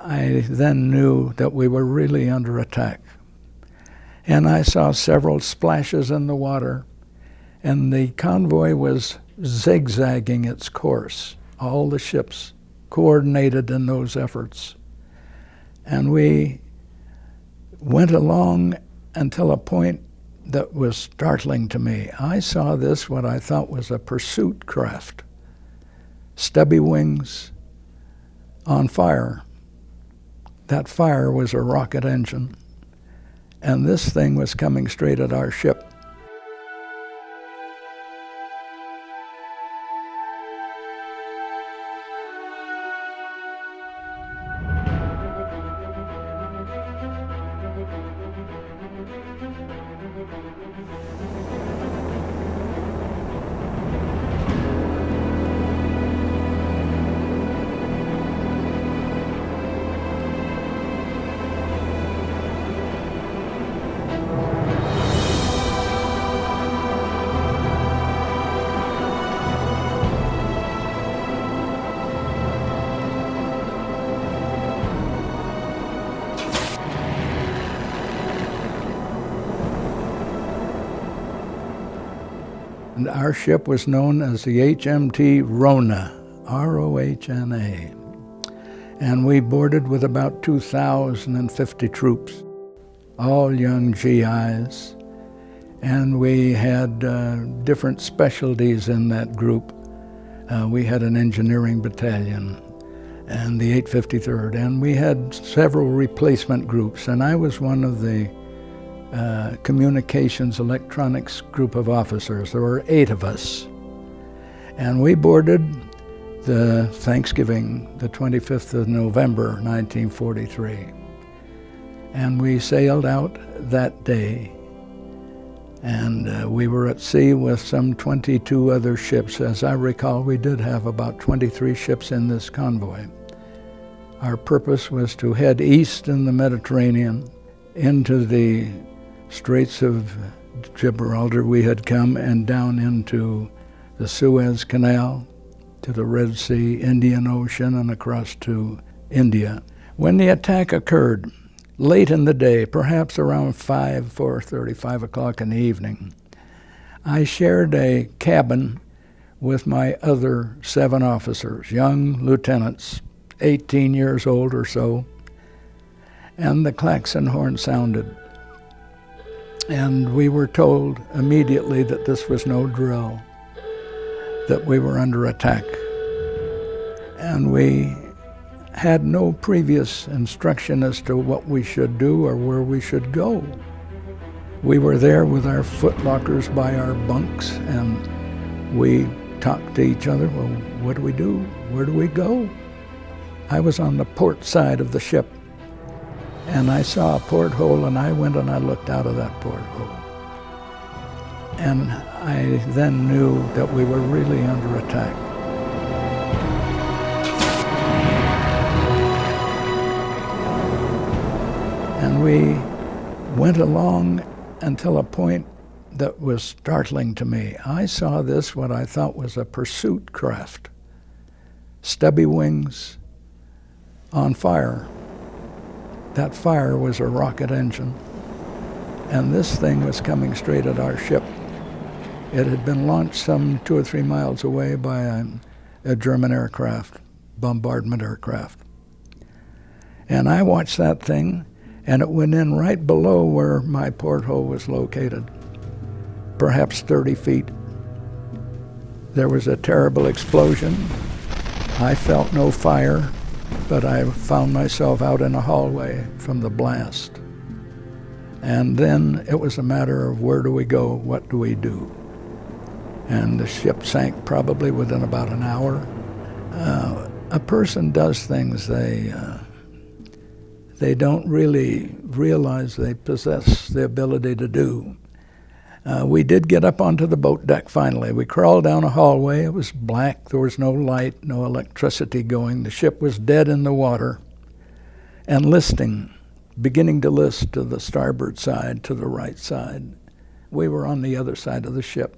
I then knew that we were really under attack. And I saw several splashes in the water, and the convoy was zigzagging its course, all the ships coordinated in those efforts. And we went along until a point that was startling to me. I saw this, what I thought was a pursuit craft, stubby wings, on fire. That fire was a rocket engine, and this thing was coming straight at our ship. And our ship was known as the HMT Rohna, R-O-H-N-A. And we boarded with about 2,050 troops, all young GIs. And we had different specialties in that group. We had an engineering battalion and the 853rd, and we had several replacement groups, and I was one of the communications electronics group of officers. There were 8 of us. And we boarded the Thanksgiving, the 25th of November, 1943. And we sailed out that day. And we were at sea with some 22 other ships. As I recall, we did have about 23 ships in this convoy. Our purpose was to head east in the Mediterranean into the Straits of Gibraltar we had come, and down into the Suez Canal, to the Red Sea, Indian Ocean, and across to India. When the attack occurred, late in the day, perhaps around 4:30, 5 o'clock in the evening, I shared a cabin with my other 7 officers, young lieutenants, 18 years old or so, and the klaxon horn sounded. And we were told immediately that this was no drill, that we were under attack. And we had no previous instruction as to what we should do or where we should go. We were there with our footlockers by our bunks, and we talked to each other, well, what do we do? Where do we go? I was on the port side of the ship, and I saw a porthole, and I went and I looked out of that porthole. And I then knew that we were really under attack. And we went along until a point that was startling to me. I saw this, what I thought was a pursuit craft, stubby wings, on fire. That fire was a rocket engine, and this thing was coming straight at our ship. It had been launched some 2 or 3 miles away by a German aircraft, bombardment aircraft. And I watched that thing, and it went in right below where my porthole was located, perhaps 30 feet. There was a terrible explosion. I felt no fire, but I found myself out in a hallway from the blast. And then it was a matter of where do we go, what do we do? And the ship sank probably within about an hour. A person does things they don't really realize they possess the ability to do. We did get up onto the boat deck finally. We crawled down a hallway. It was black. There was no light, no electricity going. The ship was dead in the water and listing, beginning to list to the starboard side, to the right side. We were on the other side of the ship.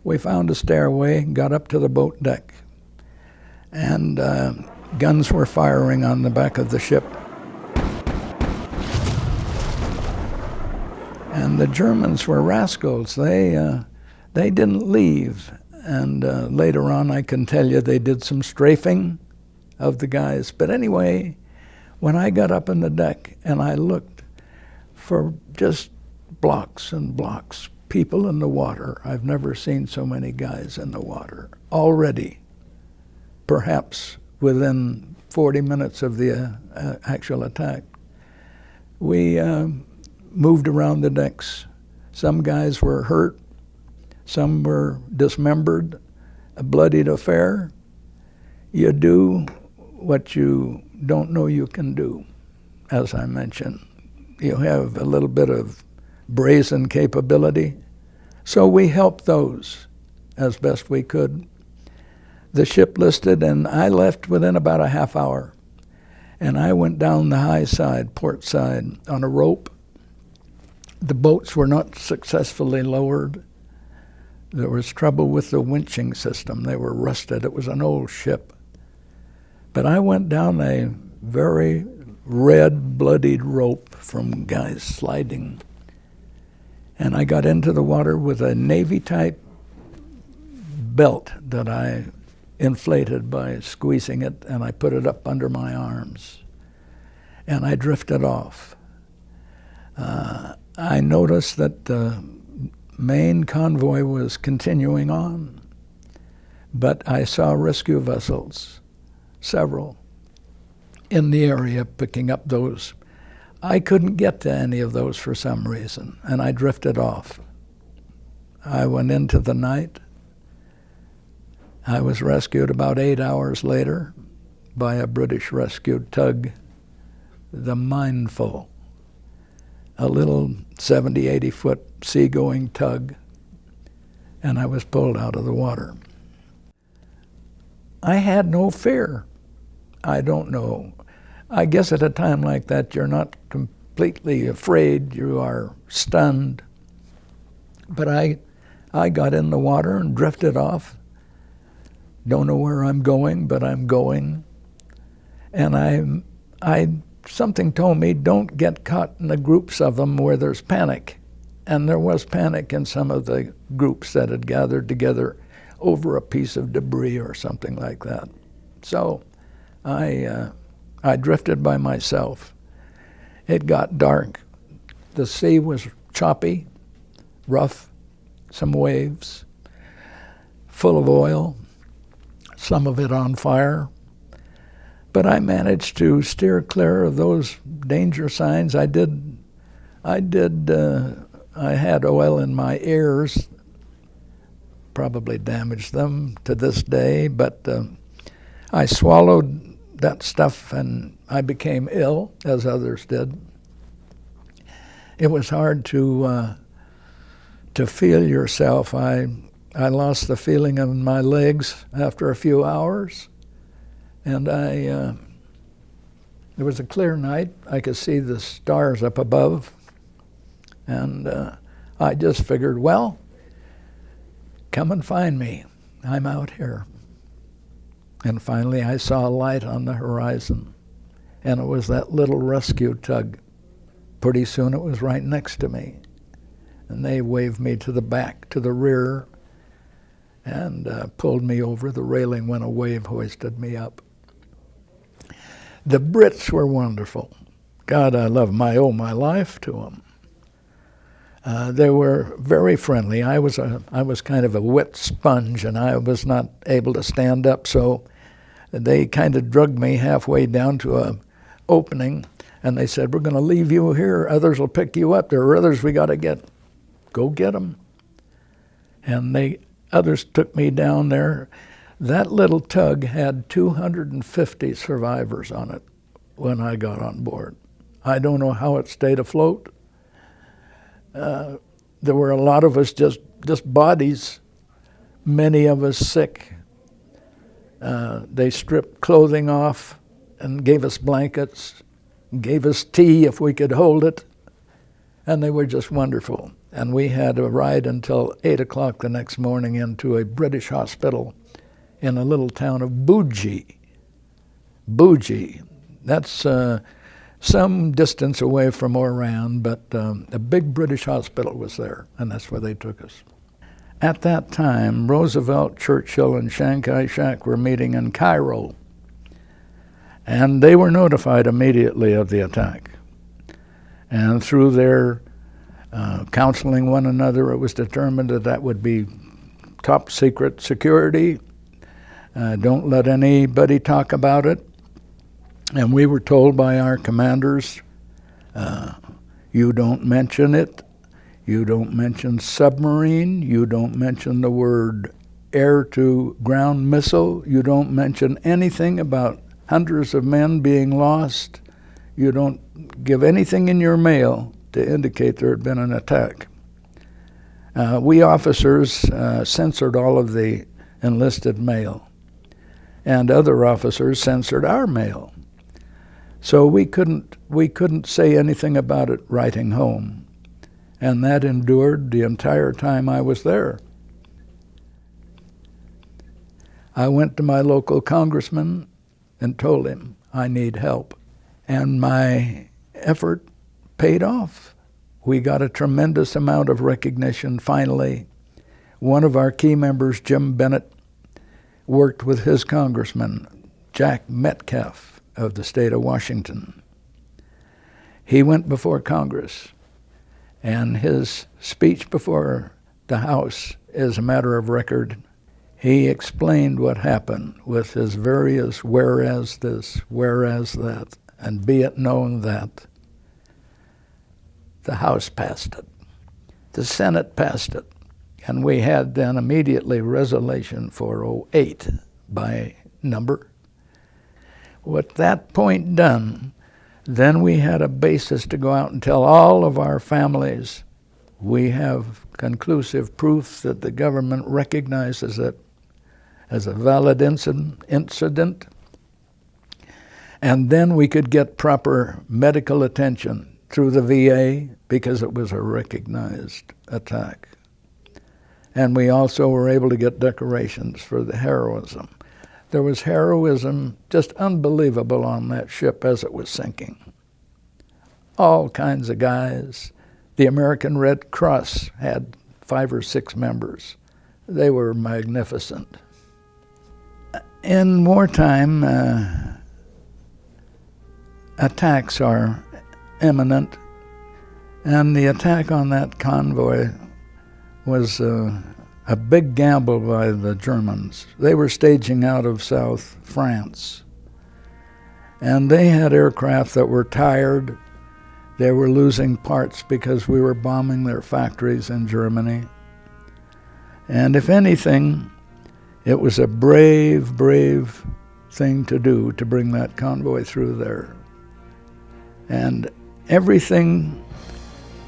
We found a stairway, got up to the boat deck. And Guns were firing on the back of the ship. And the Germans were rascals. They didn't leave. And later on, I can tell you, they did some strafing of the guys. But anyway, when I got up on the deck and I looked for just blocks and blocks, people in the water, I've never seen so many guys in the water already, perhaps within 40 minutes of the actual attack. We moved around the decks. Some guys were hurt, some were dismembered, a bloodied affair. You do what you don't know you can do, as I mentioned. You have a little bit of brazen capability. So we helped those as best we could. The ship listed, and I left within about a half hour. And I went down the high side, port side, on a rope. The boats were not successfully lowered. There was trouble with the winching system. They were rusted. It was an old ship. But I went down a very red, bloodied rope from guys sliding. And I got into the water with a Navy-type belt that I inflated by squeezing it, and I put it up under my arms. And I drifted off. I noticed that the main convoy was continuing on, but I saw rescue vessels, several, in the area picking up those. I couldn't get to any of those for some reason, and I drifted off. I went into the night. I was rescued about 8 hours later by a British rescue tug, the Mindful, a little 70, 80-foot seagoing tug, and I was pulled out of the water. I had no fear. I don't know. I guess at a time like that, you're not completely afraid. You are stunned. But I got in the water and drifted off. Don't know where I'm going, but I'm going. And something told me, don't get caught in the groups of them where there's panic. And there was panic in some of the groups that had gathered together over a piece of debris or something like that. So I drifted by myself. It got dark. The sea was choppy, rough, some waves, full of oil, some of it on fire. But I managed to steer clear of those danger signs. I had oil in my ears, probably damaged them to this day, but I swallowed that stuff and I became ill, as others did. It was hard to feel yourself. I lost the feeling in my legs after a few hours, and it was a clear night. I could see the stars up above, and I just figured, well, come and find me. I'm out here. And finally I saw a light on the horizon, and it was that little rescue tug. Pretty soon it was right next to me, and they waved me to the back, to the rear, and pulled me over the railing when a wave hoisted me up. The Brits were wonderful. God, I love them. I owe my life to them. They were very friendly. I was kind of a wet sponge, and I was not able to stand up, so they kind of drugged me halfway down to an opening, and they said, we're going to leave you here. Others will pick you up. There are others we got to get. Go get them. And others took me down there. That little tug had 250 survivors on it when I got on board. I don't know how it stayed afloat. There were a lot of us just bodies, many of us sick. They stripped clothing off and gave us blankets, gave us tea if we could hold it, and they were just wonderful. And we had a ride until 8 o'clock the next morning into a British hospital in a little town of Buji. Bougie. That's some distance away from Oran, but a big British hospital was there, and that's where they took us. At that time, Roosevelt, Churchill, and Chiang Kai-shek were meeting in Cairo, and they were notified immediately of the attack. And through their counseling one another, it was determined that that would be top secret security. Don't let anybody talk about it. And we were told by our commanders, you don't mention it, you don't mention submarine, you don't mention the word air-to-ground missile, you don't mention anything about hundreds of men being lost, you don't give anything in your mail to indicate there had been an attack. We officers censored all of the enlisted mail, and other officers censored our mail. So we couldn't say anything about it writing home, and that endured the entire time I was there. I went to my local congressman and told him I need help, and my effort paid off. We got a tremendous amount of recognition finally. One of our key members, Jim Bennett, worked with his congressman, Jack Metcalf, of the state of Washington. He went before Congress, and his speech before the House is a matter of record. He explained what happened with his various whereas this, whereas that, and be it known that the House passed it. The Senate passed it, and we had then immediately Resolution 408 by number. With that point done, then we had a basis to go out and tell all of our families we have conclusive proof that the government recognizes it as a valid incident, and then we could get proper medical attention through the VA because it was a recognized attack. And we also were able to get decorations for the heroism. There was heroism just unbelievable on that ship as it was sinking. All kinds of guys. The American Red Cross had 5 or 6 members. They were magnificent. In wartime, attacks are imminent, and the attack on that convoy was a big gamble by the Germans. They were staging out of South France, and they had aircraft that were tired. They were losing parts because we were bombing their factories in Germany. And if anything, it was a brave, brave thing to do to bring that convoy through there. And everything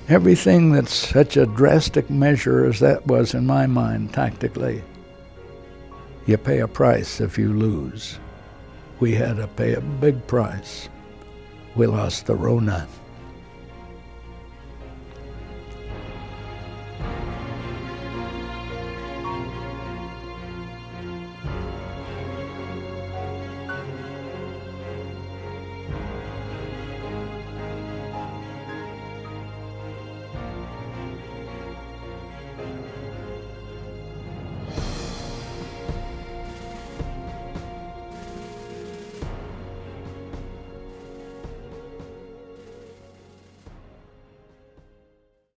that's such a drastic measure as that was in my mind tactically, you pay a price if you lose. We had to pay a big price. We lost the Rohna.